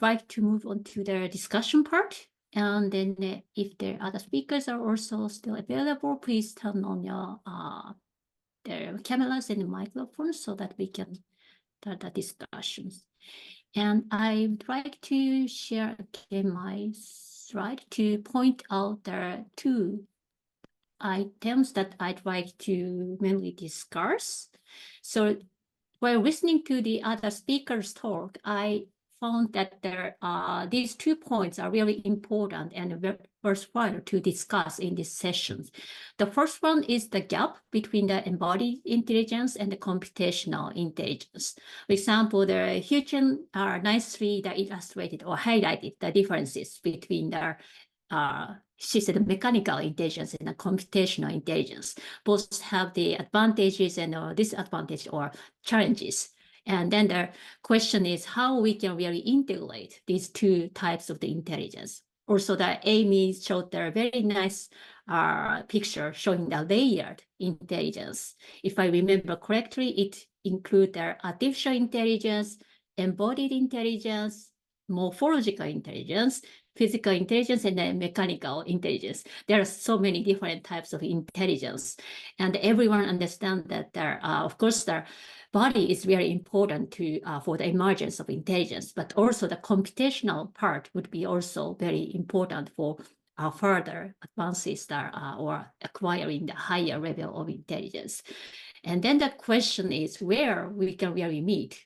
like to move on to the discussion part. And then if the other speakers are also still available, please turn on your their cameras and microphones so that we can start the discussions. And I would like to share again my slide to point out the two items that I'd like to mainly discuss. So while listening to the other speakers talk, I found that these 2 points are really important and worthwhile to discuss in this session. The first one is the gap between the embodied intelligence and the computational intelligence. For example, the Huichan nicely illustrated or highlighted the differences between the she said mechanical intelligence and the computational intelligence. Both have the advantages and disadvantages or challenges. And then the question is how we can really integrate these two types of the intelligence. Also, the Aimee showed a very nice picture showing the layered intelligence. If I remember correctly, it includes the artificial intelligence, embodied intelligence, morphological intelligence, physical intelligence, and then mechanical intelligence. There are so many different types of intelligence. And everyone understands that of course, the body is very important for the emergence of intelligence, but also the computational part would be also very important for further advances or acquiring the higher level of intelligence. And then the question is where we can really meet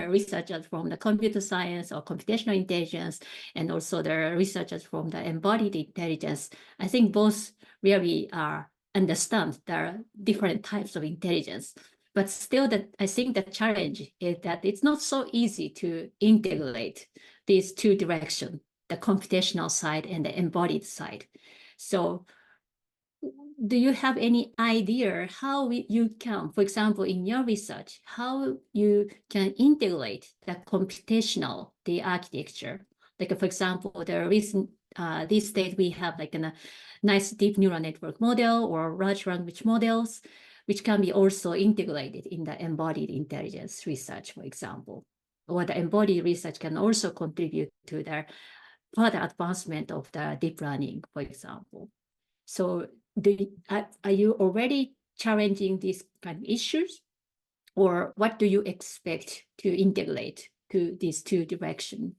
researchers from the computer science or computational intelligence, and also the researchers from the embodied intelligence. I think both really understand there are different types of intelligence. But still, I think the challenge is that it's not so easy to integrate these two directions, the computational side and the embodied side. So do you have any idea how you can, for example, in your research, how you can integrate the computational, the architecture? Like, for example, the recent, these days we have like a nice deep neural network model or large language models, which can be also integrated in the embodied intelligence research, for example. Or the embodied research can also contribute to the further advancement of the deep learning, for example. So are you already challenging these kind of issues? Or what do you expect to integrate to these two directions?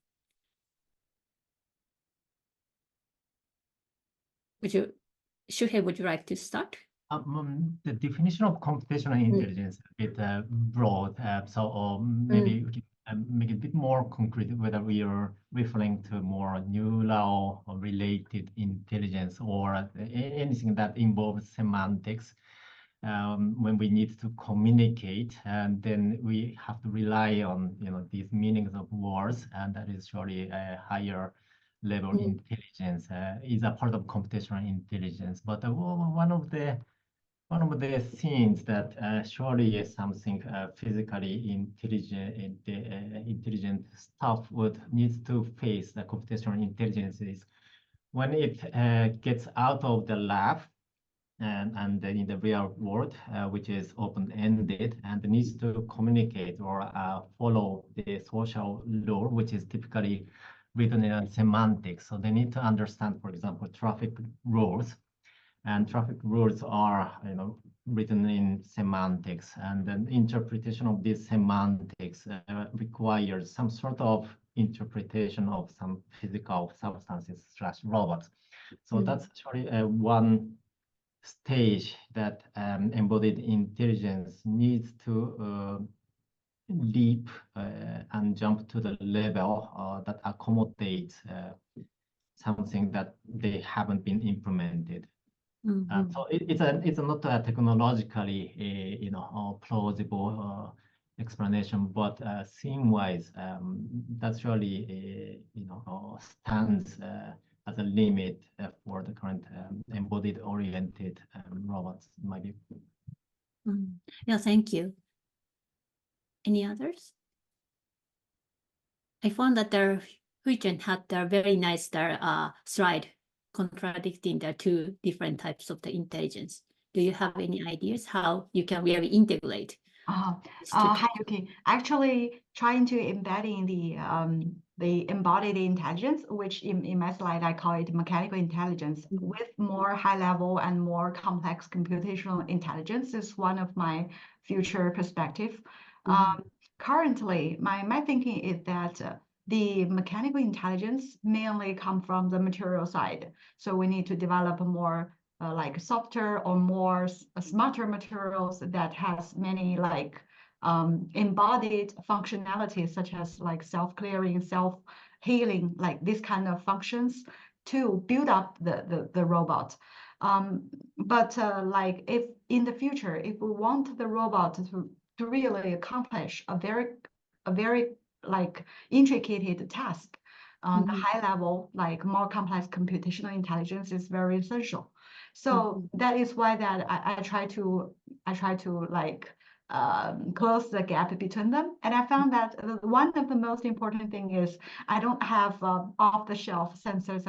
Shuhei, would you like to start? The definition of computational intelligence is a bit broad, so maybe we can make it a bit more concrete whether we are referring to more neural or related intelligence or anything that involves semantics. When we need to communicate, and then we have to rely on these meanings of words, and that is surely a higher level intelligence is a part of computational intelligence. But one of the things that surely is something physically intelligent stuff would need to face the computational intelligence is when it gets out of the lab and then in the real world, which is open-ended and needs to communicate or follow the social law, which is typically written in semantics. So they need to understand, for example, traffic rules. And traffic rules are, written in semantics, and then interpretation of these semantics requires some sort of interpretation of some physical substances / robots. So that's actually one stage that embodied intelligence needs to leap and jump to the level that accommodates something that they haven't been implemented. So it's not a technologically plausible explanation, but scene-wise, that's really stands as a limit for the current embodied-oriented robots, in my view. Yeah, thank you. Any others? I found that Huichan had a very nice slide contradicting the two different types of the intelligence. Do you have any ideas how you can really integrate? Hi, Yukie. Actually, trying to embed in the embodied intelligence, which in my slide I call it mechanical intelligence, with more high level and more complex computational intelligence is one of my future perspective. Currently, my thinking is that the mechanical intelligence mainly come from the material side. So we need to develop more like softer or more smarter materials that has many like embodied functionalities such as like self-clearing, self-healing, like this kind of functions to build up the robot. But like if in the future, if we want the robot to really accomplish a very like intricate task, the high level, like more complex computational intelligence is very essential. So that is why that I try to like close the gap between them. And I found that one of the most important thing is I don't have off-the-shelf sensors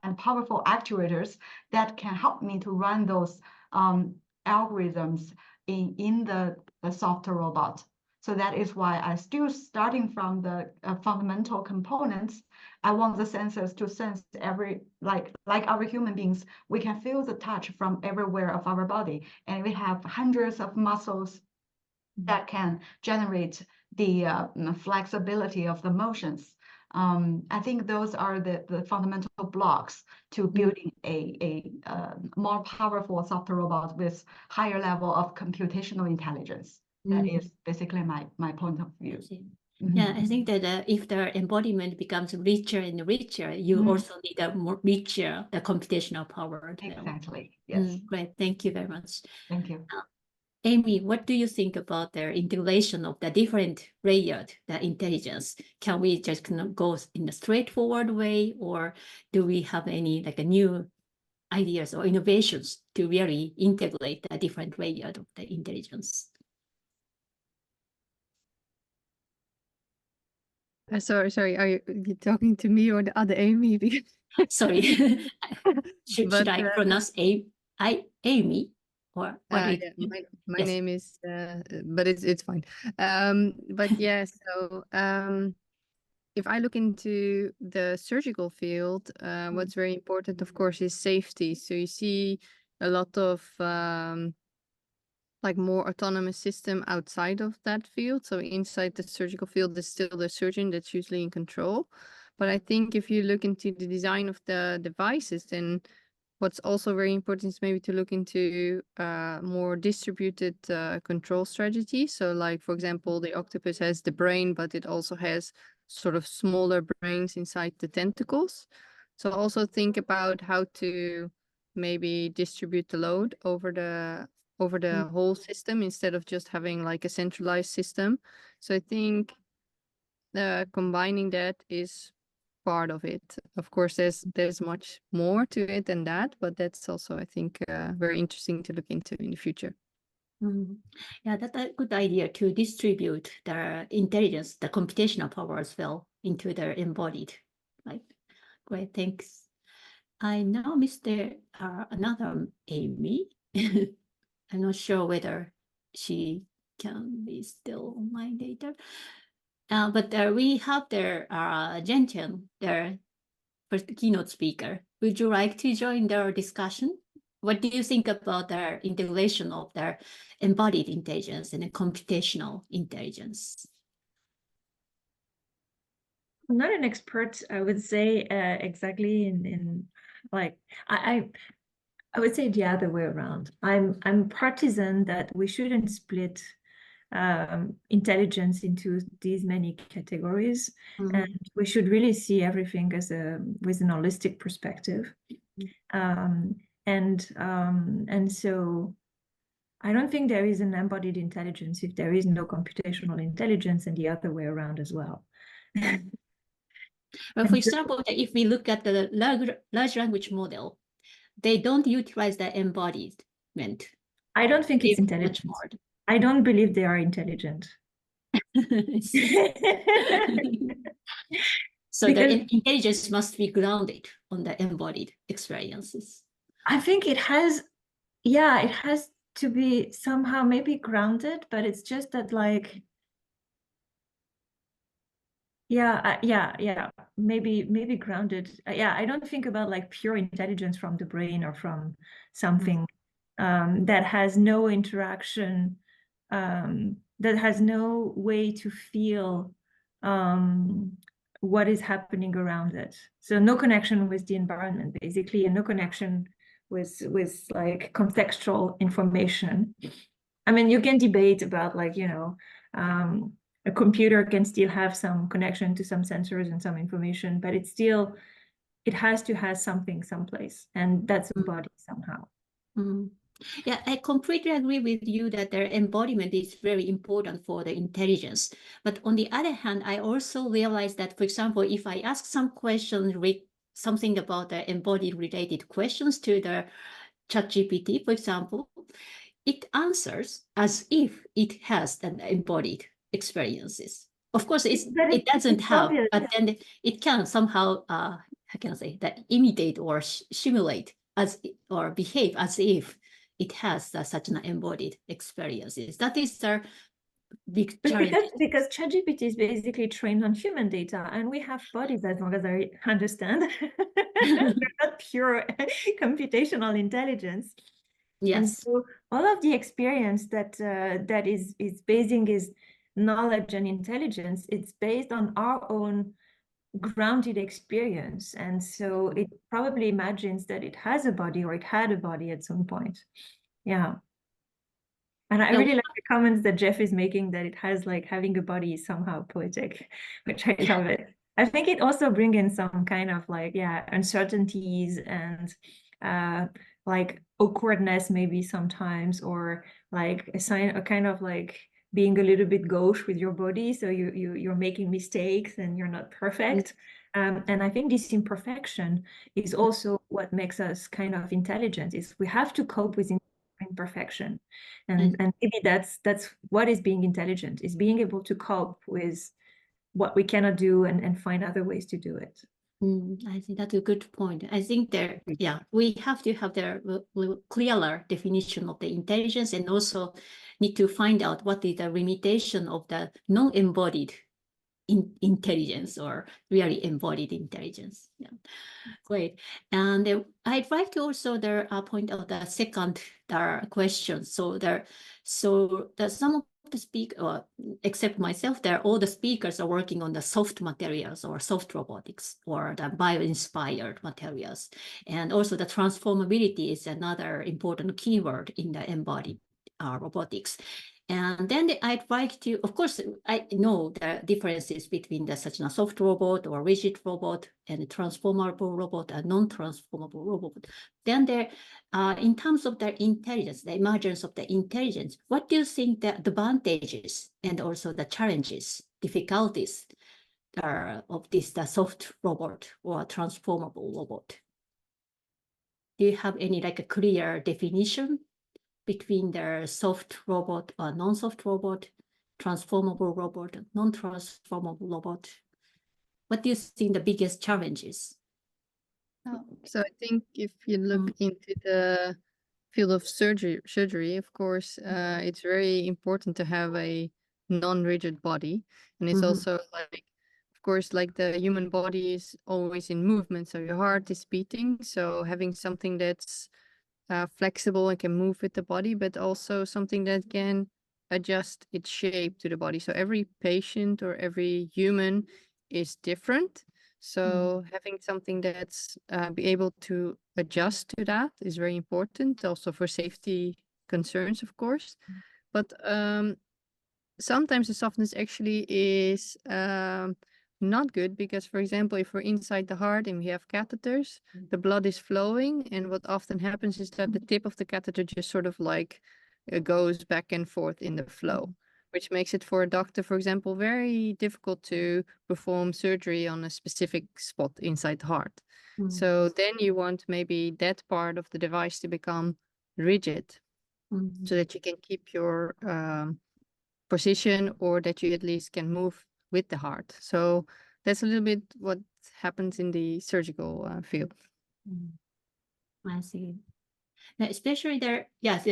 and powerful actuators that can help me to run those algorithms in the software robot. So that is why I still starting from the fundamental components. I want the sensors to sense every, like our human beings, we can feel the touch from everywhere of our body. And we have hundreds of muscles that can generate the flexibility of the motions. I think those are the fundamental blocks to building a more powerful software robot with higher level of computational intelligence. That is basically my point of view. Yeah, I think that if the embodiment becomes richer and richer, you also need a more richer the computational power. Exactly. Yes. Great. Thank you very much. Thank you. Aimee, what do you think about the integration of the different layered the intelligence? Can we just kind of go in a straightforward way, or do we have any like a new ideas or innovations to really integrate the different layers of the intelligence? Sorry, are you talking to me or the other Aimee? Sorry, should I pronounce Aimee? Or what yeah, my name is, but it's fine. But yeah, so if I look into the surgical field, what's very important, of course, is safety. So you see a lot of like more autonomous system outside of that field. So inside the surgical field is still the surgeon that's usually in control. But I think if you look into the design of the devices, then what's also very important is maybe to look into more distributed control strategy. So like, for example, the octopus has the brain, but it also has sort of smaller brains inside the tentacles. So also think about how to maybe distribute the load over the whole system instead of just having like a centralized system. So I think combining that is part of it. Of course, there's much more to it than that, but that's also, I think, very interesting to look into in the future. Yeah, that's a good idea to distribute the intelligence, the computational power as well into the embodied. Right. Great, thanks. I now missed another Aimee. I'm not sure whether she can be still online later. But we have their Gentian, their first keynote speaker. Would you like to join their discussion? What do you think about their integration of their embodied intelligence and computational intelligence? I'm not an expert, I would say, exactly in like I would say the other way around. I'm partisan that we shouldn't split intelligence into these many categories, and we should really see everything as with an holistic perspective. And so I don't think there is an embodied intelligence if there is no computational intelligence, and the other way around as well. Well, for example, if we look at the large language model, they don't utilize the embodiment. I don't think it's intelligent. I don't believe they are intelligent. So the intelligence must be grounded on the embodied experiences. I think it has, yeah, it has to be somehow maybe grounded, but it's just that like, Yeah, maybe grounded. Yeah, I don't think about like pure intelligence from the brain or from something that has no interaction, that has no way to feel what is happening around it. So no connection with the environment, basically, and no connection with like contextual information. I mean, you can debate about like, a computer can still have some connection to some sensors and some information, but it has to have something someplace, and that's a body somehow. Yeah, I completely agree with you that their embodiment is very important for the intelligence. But on the other hand, I also realize that, for example, if I ask some questions, something about the embodied related questions to the ChatGPT, for example, it answers as if it has an embodied experiences. Of course, it doesn't have, obvious. but then it can somehow, how can I say, that imitate or simulate or behave as if it has such an embodied experiences. That is the big challenge. Because ChatGPT is basically trained on human data, and we have bodies, as long as I understand. They're not pure computational intelligence. Yes. And so all of the experience that is basing his knowledge and intelligence, it's based on our own grounded experience. And so it probably imagines that it has a body, or it had a body at some point. Yeah. And I really like the comments that Jeff is making, that it has like having a body is somehow poetic, which I love it. I think it also brings in some kind of like, uncertainties and like awkwardness maybe sometimes, or like a kind of like being a little bit gauche with your body. So you're making mistakes and you're not perfect. And I think this imperfection is also what makes us kind of intelligent, is we have to cope with imperfection. And maybe that's what is being intelligent, is being able to cope with what we cannot do and find other ways to do it. I think that's a good point. I think we have to have their clearer definition of the intelligence, and also need to find out what is the limitation of the non-embodied intelligence or really embodied intelligence. Yeah, great. And I'd like to also point out the second question. So some of the speakers, except myself, all the speakers are working on the soft materials or soft robotics or the bio-inspired materials. And also the transformability is another important keyword in the embodied robotics. And then I'd like to, of course, I know the differences between such a soft robot or rigid robot and a transformable robot and non-transformable robot. Then in terms of their intelligence, the emergence of the intelligence, what do you think the advantages and also the challenges, difficulties of the soft robot or transformable robot? Do you have any like a clear definition between the soft robot or non-soft robot, transformable robot, non-transformable robot? What do you think the biggest challenges? So I think if you look into the field of surgery, of course, it's very important to have a non-rigid body. And it's also like, of course, like the human body is always in movement. So your heart is beating. So having something that's flexible and can move with the body, but also something that can adjust its shape to the body. So every patient or every human is different. So having something that's be able to adjust to that is very important, also for safety concerns, of course. But sometimes the softness actually is not good, because, for example, if we're inside the heart and we have catheters, the blood is flowing, and what often happens is that the tip of the catheter just sort of like goes back and forth in the flow, which makes it for a doctor, for example, very difficult to perform surgery on a specific spot inside the heart. So then you want maybe that part of the device to become rigid, so that you can keep your position, or that you at least can move with the heart. So that's a little bit what happens in the surgical field. I see. Now, especially the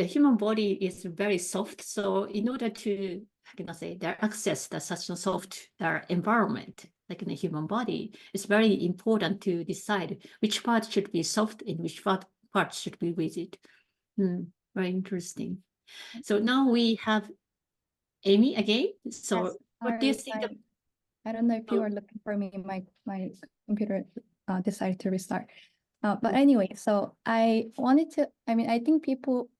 human body is very soft. So in order to, how can I say, access such a soft environment, like in the human body, it's very important to decide which part should be soft and which part should be rigid. Very interesting. So now we have Aimee again. So Yes, what do you sorry, think? I don't know if you Oh. are looking for me. My computer decided to restart. But anyway, so I wanted to. I mean, I think people.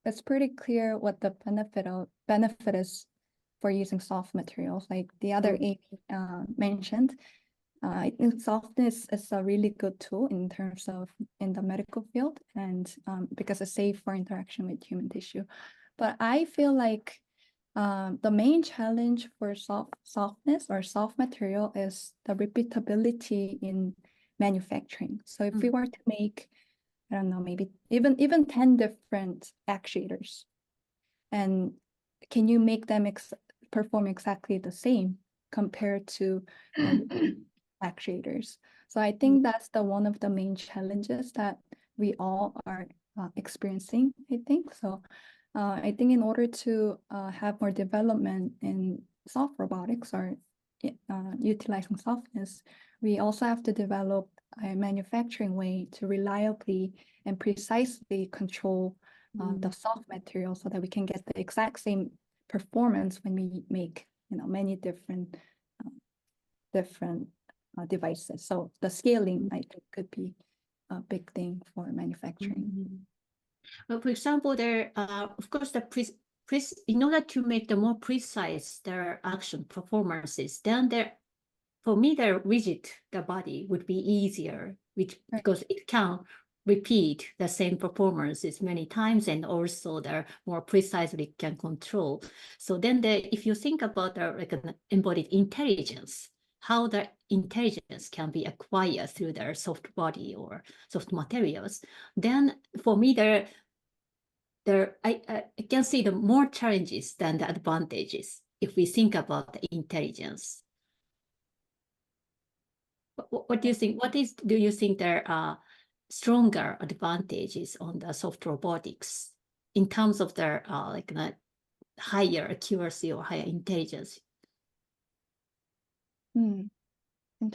It's pretty clear what the benefit is for using soft materials. Like the other Aimee mentioned, I think softness is a really good tool in terms of in the medical field, and because it's safe for interaction with human tissue. But I feel like the main challenge for softness or soft material is the repeatability in manufacturing. So if we were to make, I don't know, maybe even 10 different actuators, and can you make them perform exactly the same compared to actuators? So I think that's one of the main challenges that we all are experiencing, I think. So I think in order to have more development in soft robotics or utilizing softness, we also have to develop a manufacturing way to reliably and precisely control the soft material so that we can get the exact same performance when we make, many different devices. So the scaling, I think, could be a big thing for manufacturing. Well, for example, there of course in order to make the more precise their action performances, then for me the rigid the body would be easier, because it can repeat the same performances many times, and also they're more precisely can control. So then if you think about like an embodied intelligence, how the intelligence can be acquired through their soft body or soft materials, then for me I can see the more challenges than the advantages if we think about the intelligence. What do you think? Do you think there are stronger advantages on the soft robotics in terms of their like higher accuracy or higher intelligence? In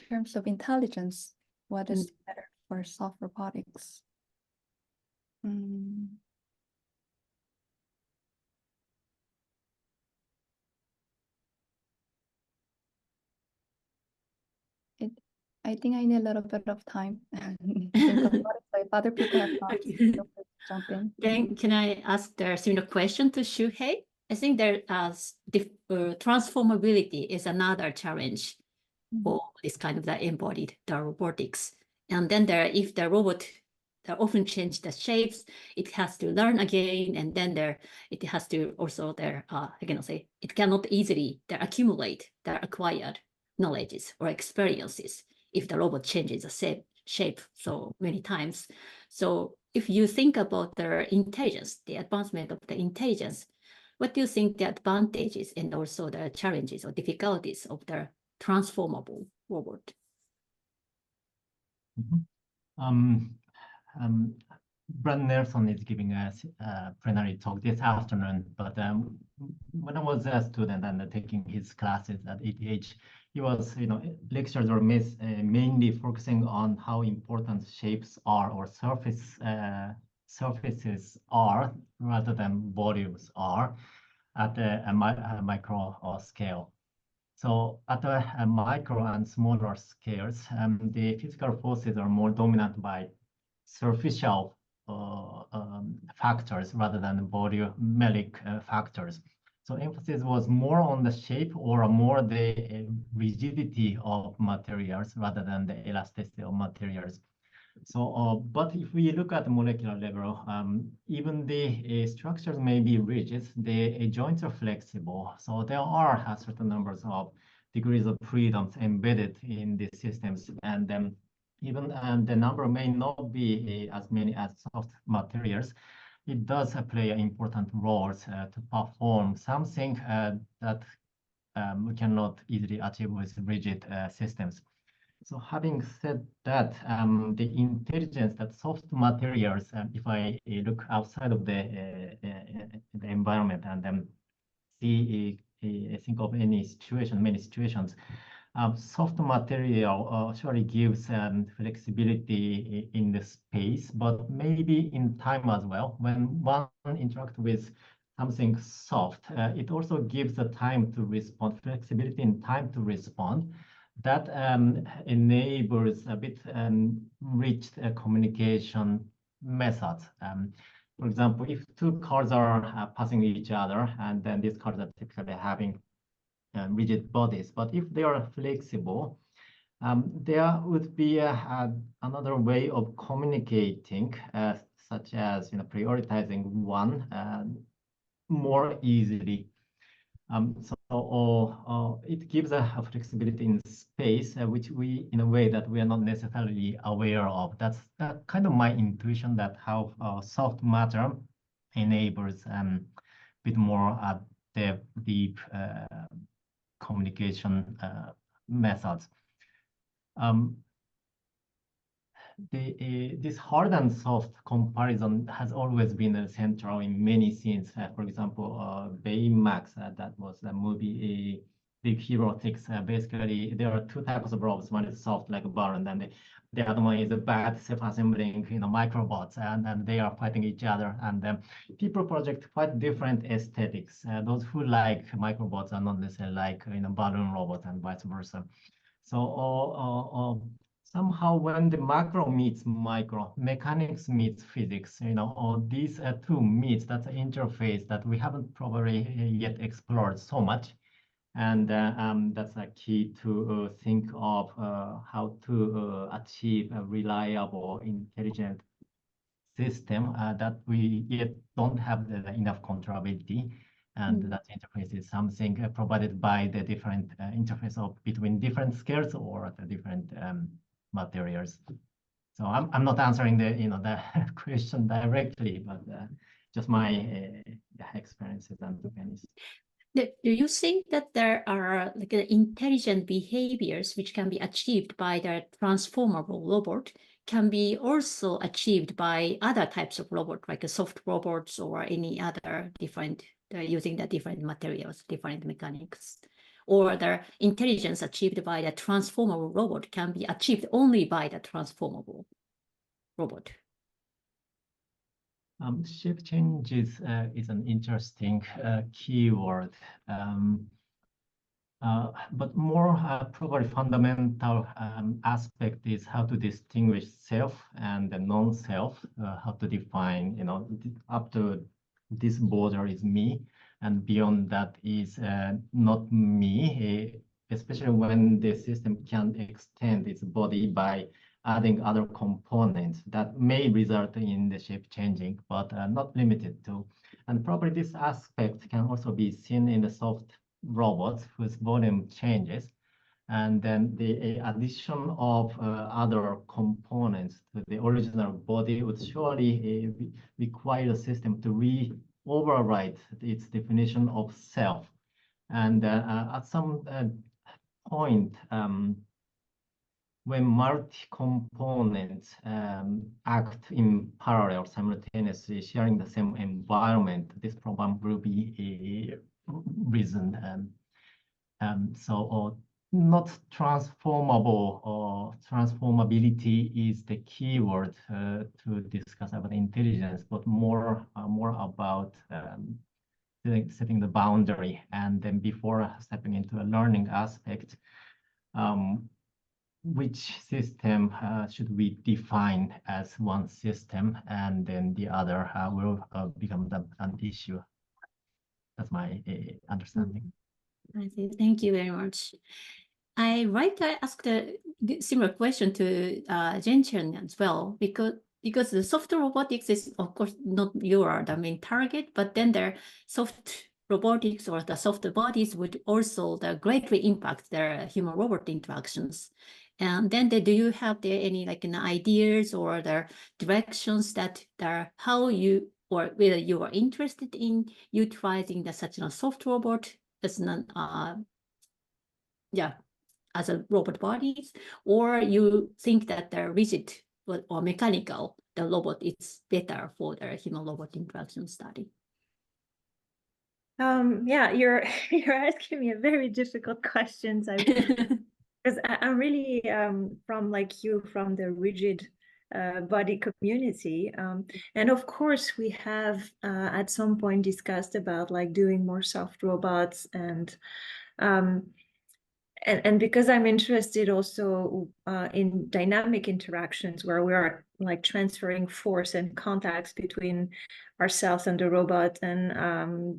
terms of intelligence, what is better for soft robotics? I think I need a little bit of time. If other people have thoughts, feel free to jump in. Then can I ask the similar question to Shuhei? I think there transformability is another challenge for this kind of the embodied robotics. And then if the robot often change the shapes, it has to learn again, and then it has to also it cannot easily accumulate the acquired knowledges or experiences if the robot changes the shape so many times. So if you think about the intelligence, the advancement of the intelligence, what do you think the advantages and also the challenges or difficulties of the transformable robot? Brad Nelson is giving us a plenary talk this afternoon, but when I was a student and taking his classes at ETH, he was, lectures were mainly focusing on how important shapes are or surfaces are rather than volumes are at a micro scale. So at a micro and smaller scales, the physical forces are more dominant by superficial factors rather than volumetric factors. So emphasis was more on the shape or more the rigidity of materials rather than the elasticity of materials. So, but if we look at the molecular level, even the structures may be rigid, the joints are flexible. So there are a certain numbers of degrees of freedom embedded in these systems, and even the number may not be as many as soft materials. It does play an important role to perform something that we cannot easily achieve with rigid systems. So having said that, the intelligence that soft materials, if I look outside of the environment and then think of many situations, soft material surely gives flexibility in the space, but maybe in time as well. When one interacts with something soft, it also gives the time to respond, flexibility in time to respond. That enables a bit rich communication methods. For example, if two cars are passing each other, and then these cars are typically having rigid bodies, but if they are flexible, there would be another way of communicating, such as prioritizing one more easily. So it gives a flexibility in space, which we, in a way that we are not necessarily aware of. That's kind of my intuition, that how soft matter enables a bit more deep communication methods. This hard and soft comparison has always been central in many scenes. For example, Baymax, that was the movie Big Hero 6. Basically, there are two types of robots. One is soft, like a bar, and then the other one is a bad self-assembling, microbots, and they are fighting each other. And people project quite different aesthetics. Those who like microbots are not necessarily like balloon robots, and vice versa. So somehow when the macro meets micro, mechanics meets physics, all these two meets, that's an interface that we haven't probably yet explored so much. And that's a key to think of how to achieve a reliable, intelligent system that we yet don't have enough controllability. And that interface is something provided by the different interface between different scales or the different materials. So I'm not answering the question directly, but just my experiences and opinions. Do you think that there are like intelligent behaviors which can be achieved by the transformable robot can be also achieved by other types of robot, like soft robots or any other different, using the different materials, different mechanics? Or the intelligence achieved by the transformable robot can be achieved only by the transformable robot? Shape changes is an interesting keyword, but more probably fundamental aspect is how to distinguish self and the non-self, how to define, up to this border is me, and beyond that is not me, especially when the system can extend its body by adding other components that may result in the shape changing, but not limited to. And probably this aspect can also be seen in the soft robots whose volume changes. And then the addition of other components to the original body would surely require the system to override its definition of self. And at some point, when multi-components act in parallel, simultaneously sharing the same environment, this problem will be risen. So not transformable, or transformability is the keyword to discuss about intelligence, but more about setting the boundary. And then before stepping into a learning aspect, which system should we define as one system, and then the other will become an issue. That's my understanding. I see. Thank you very much. I like to ask the similar question to Gentian as well, because the soft robotics is, of course, not the main target, but then their soft robotics or the soft bodies would also greatly impact their human-robot interactions. And then do you have any ideas or the directions that how you, or whether you are interested in utilizing such a soft robot as as a robot bodies, or you think that the rigid or mechanical, the robot is better for the human-robot interaction study? Yeah, you're asking me a very difficult questions. Because I'm really from like you, from the rigid body community. And of course, we have at some point discussed about like doing more soft robots and because I'm interested also in dynamic interactions where we are like transferring force and contacts between ourselves and the robot and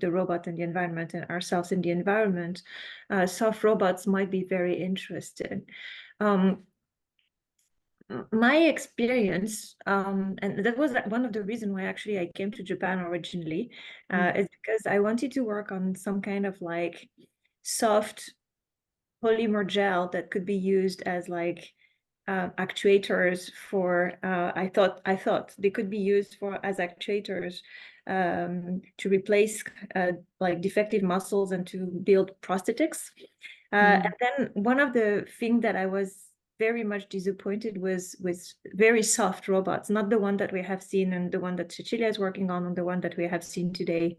the environment and ourselves in the environment, soft robots might be very interesting. My experience, and that was one of the reasons why actually I came to Japan originally, is because I wanted to work on some kind of like soft polymer gel that could be used as like actuators for I thought they could be used for as actuators to replace like defective muscles and to build prosthetics. And then one of the things that I was very much disappointed was with very soft robots, not the one that we have seen and the one that Cecilia is working on and the one that we have seen today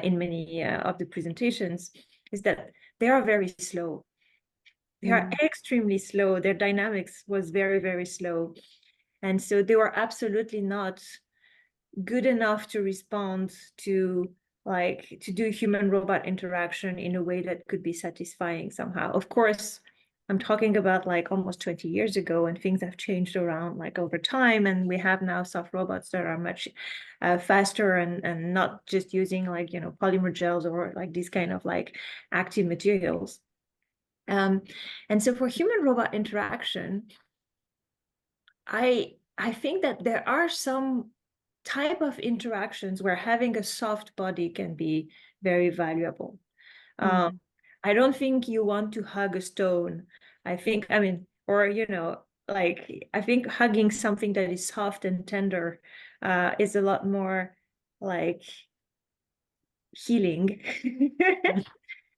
in many of the presentations, is that they are very slow. They are extremely slow. Their dynamics was very, very slow. And so they were absolutely not good enough to respond to like to do human robot interaction in a way that could be satisfying somehow. Of course, I'm talking about like almost 20 years ago, and things have changed around like over time, and we have now soft robots that are much faster and not just using like, you know, polymer gels or like these kind of like active materials. And so for human robot interaction, I think that there are some type of interactions where having a soft body can be very valuable. I don't think you want to hug a stone. I mean, or, you know, like, I think hugging something that is soft and tender is a lot more like healing.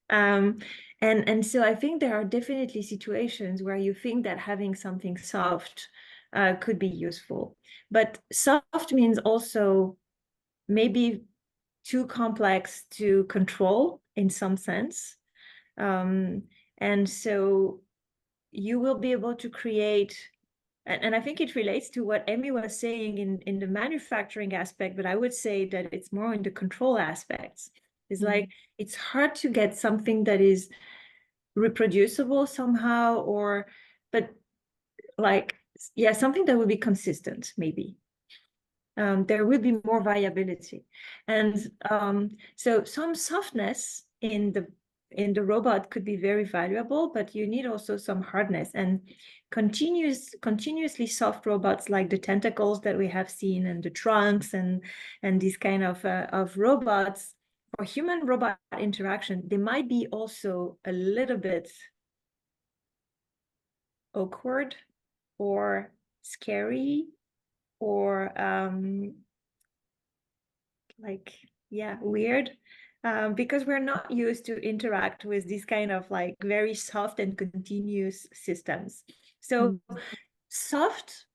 And so I think there are definitely situations where you think that having something soft could be useful. But soft means also maybe too complex to control in some sense. And so you will be able to create, and I think it relates to what Aimee was saying in the manufacturing aspect, but I would say that it's more in the control aspects. It's like, it's hard to get something that is reproducible somehow, but like, yeah, something that would be consistent, maybe. There will be more variability. And so some softness in the robot could be very valuable, but you need also some hardness. And continuously soft robots like the tentacles that we have seen and the trunks and these kind of robots, for human robot interaction, they might be also a little bit awkward or scary or like, yeah, weird, because we're not used to interact with these kind of like very soft and continuous systems. So soft,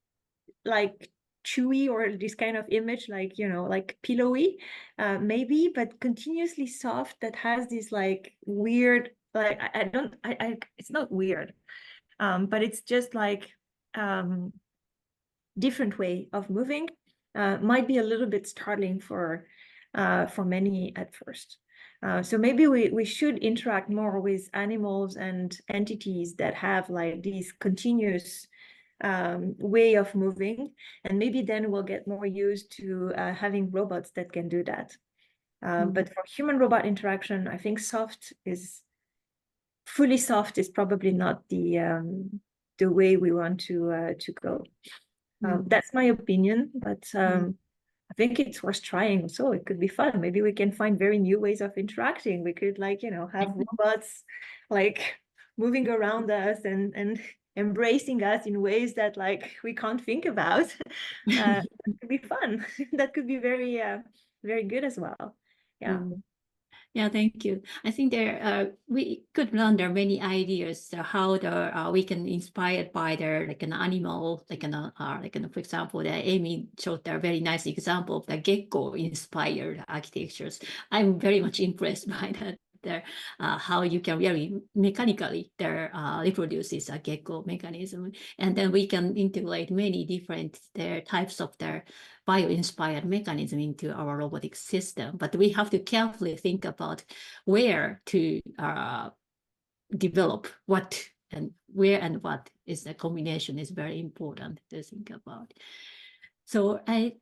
like chewy, or this kind of image, like, you know, like pillowy, maybe, but continuously soft, that has this like weird, like, it's not weird, but it's just like different way of moving, might be a little bit startling for many at first. So maybe we should interact more with animals and entities that have like these continuous way of moving, and maybe then we'll get more used to having robots that can do that. But for human robot interaction, I think fully soft is probably not the way we want to go. That's my opinion, but I think it's worth trying. So it could be fun. Maybe we can find very new ways of interacting. We could, like, you know, have robots like moving around us and embracing us in ways that like we can't think about. It could be fun. That could be very very good as well. Yeah. Yeah, thank you. I think we could learn there are many ideas how we can inspired by like an animal, like for example, Aimee showed a very nice example of the gecko inspired architectures. I'm very much impressed by that. how you can really mechanically reproduce a gecko mechanism. And then we can integrate many different types of their bio-inspired mechanism into our robotic system. But we have to carefully think about where to develop what and where and what is the combination is very important to think about. So I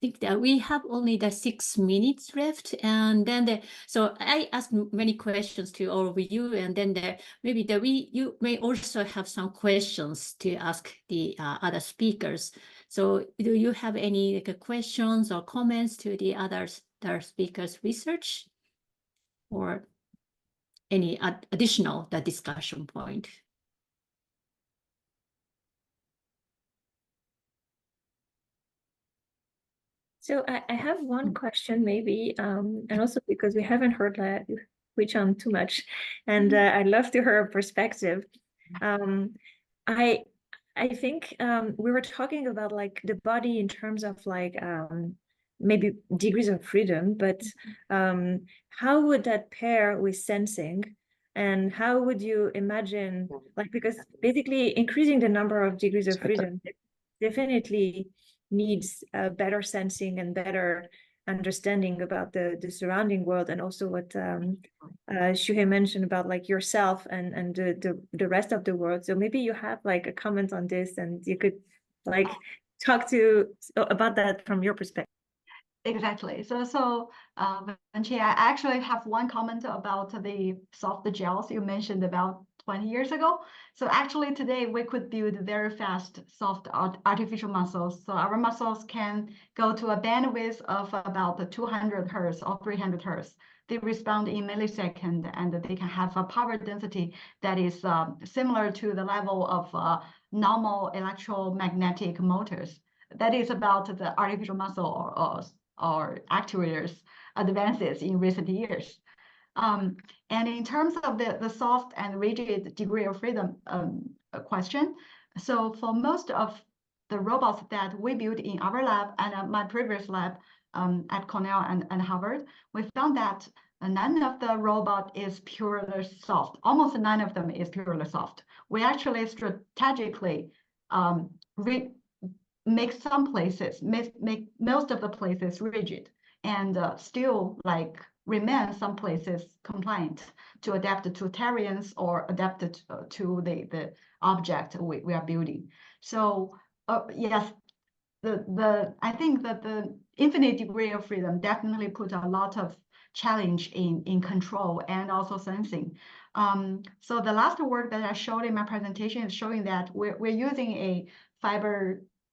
think that we have only the 6 minutes left, and then so I asked many questions to all of you, and then maybe you may also have some questions to ask the other speakers. So do you have any questions or comments to the other speakers' research, or any additional discussion point? So I have one question maybe, and also because we haven't heard Huichan too much, and I'd love to hear her perspective. I think we were talking about like the body in terms of like maybe degrees of freedom, but how would that pair with sensing? And how would you imagine, like, because basically increasing the number of degrees of freedom definitely needs better sensing and better understanding about the surrounding world, and also what Shuhei mentioned about like yourself and the rest of the world. So maybe you have like a comment on this, and you could like talk about that from your perspective. Exactly. So Wenqi, I actually have one comment about the soft gels you mentioned about 20 years ago. So actually today we could build very fast soft artificial muscles. So our muscles can go to a bandwidth of about 200 hertz or 300 hertz. They respond in milliseconds, and they can have a power density that is similar to the level of normal electromagnetic motors. That is about the artificial muscle or actuators advances in recent years. And in terms of the soft and rigid degree of freedom question, so for most of the robots that we built in our lab and my previous lab at Cornell and Harvard, we found that none of the robot is purely soft. Almost none of them is purely soft. We actually strategically make some places, make most of the places rigid, and still like remain some places compliant to adapt to terrains or adapted to the object we are building. So yes, I think that the infinite degree of freedom definitely put a lot of challenge in control and also sensing. So the last work that I showed in my presentation is showing that we're using a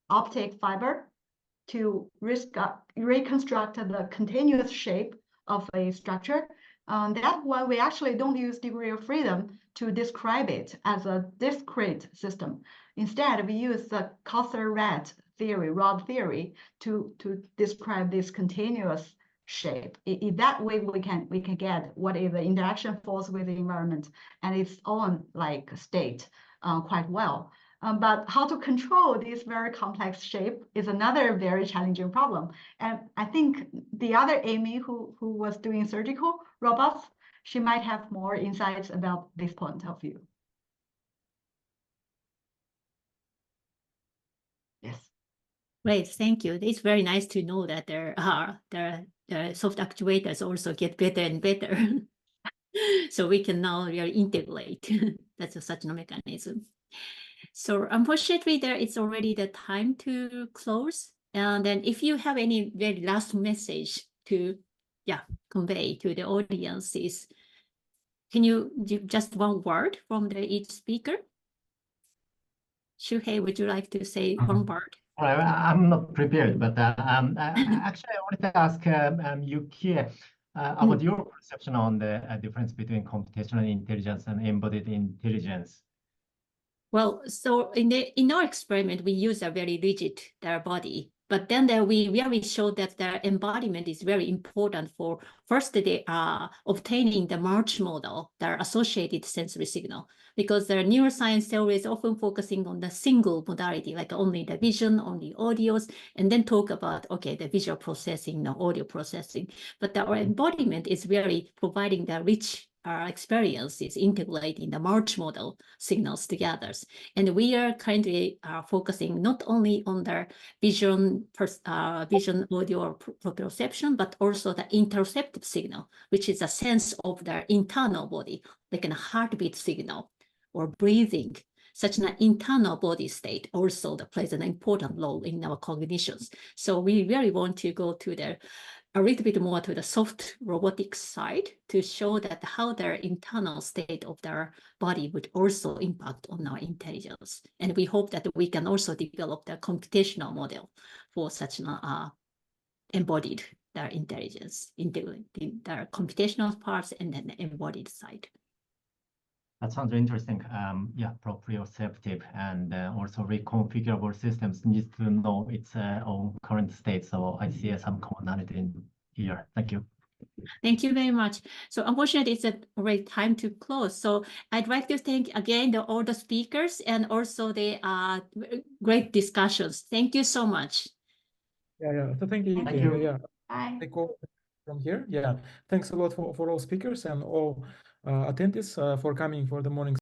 optic fiber to reconstruct the continuous shape of a structure. That one, we actually don't use degree of freedom to describe it as a discrete system. Instead, we use the rod theory to describe this continuous shape. In that way, we can get what is the interaction force with the environment and its own like state quite well. But how to control this very complex shape is another very challenging problem. And I think the other Aimee who was doing surgical robots, she might have more insights about this point of view. Yes. Great, thank you. It's very nice to know that there soft actuators also get better and better. So we can now really integrate. That's such a mechanism. So unfortunately, it's already the time to close. And then if you have any very last message to convey to the audiences, can you give just one word from each speaker? Shuhei, would you like to say one word? I'm not prepared, but actually I wanted to ask Yukie about your perception on the difference between computational intelligence and embodied intelligence. Well, so in our experiment, we use a very rigid body, But then we really show that the embodiment is very important for first they are obtaining the March model, their associated sensory signal, because the neuroscience theory is often focusing on the single modality, like only the vision, only audios, and then talk about, okay, the visual processing, the audio processing. But our embodiment is really providing the rich experiences, integrating the March model signals together. And we are currently focusing not only on the vision, audio, or proprioception, but also the interoceptive signal, which is a sense of the internal body, like a heartbeat signal or breathing. Such an internal body state also plays an important role in our cognitions. So we really want to go to a little bit more to the soft robotics side to show that how their internal state of their body would also impact on our intelligence. And we hope that we can also develop the computational model for such an embodied their intelligence, integrating their computational parts and then the embodied side. That sounds interesting. Yeah, proprioceptive and also reconfigurable systems needs to know its own current state. So I see some commonality in here. Thank you. Thank you very much. So unfortunately, it's already time to close. So I'd like to thank again all the speakers and also the great discussions. Thank you so much. Yeah. So thank you. Thank you. Yeah. Bye. Take over from here. Yeah. Thanks a lot for all speakers and all attendees for coming for the morning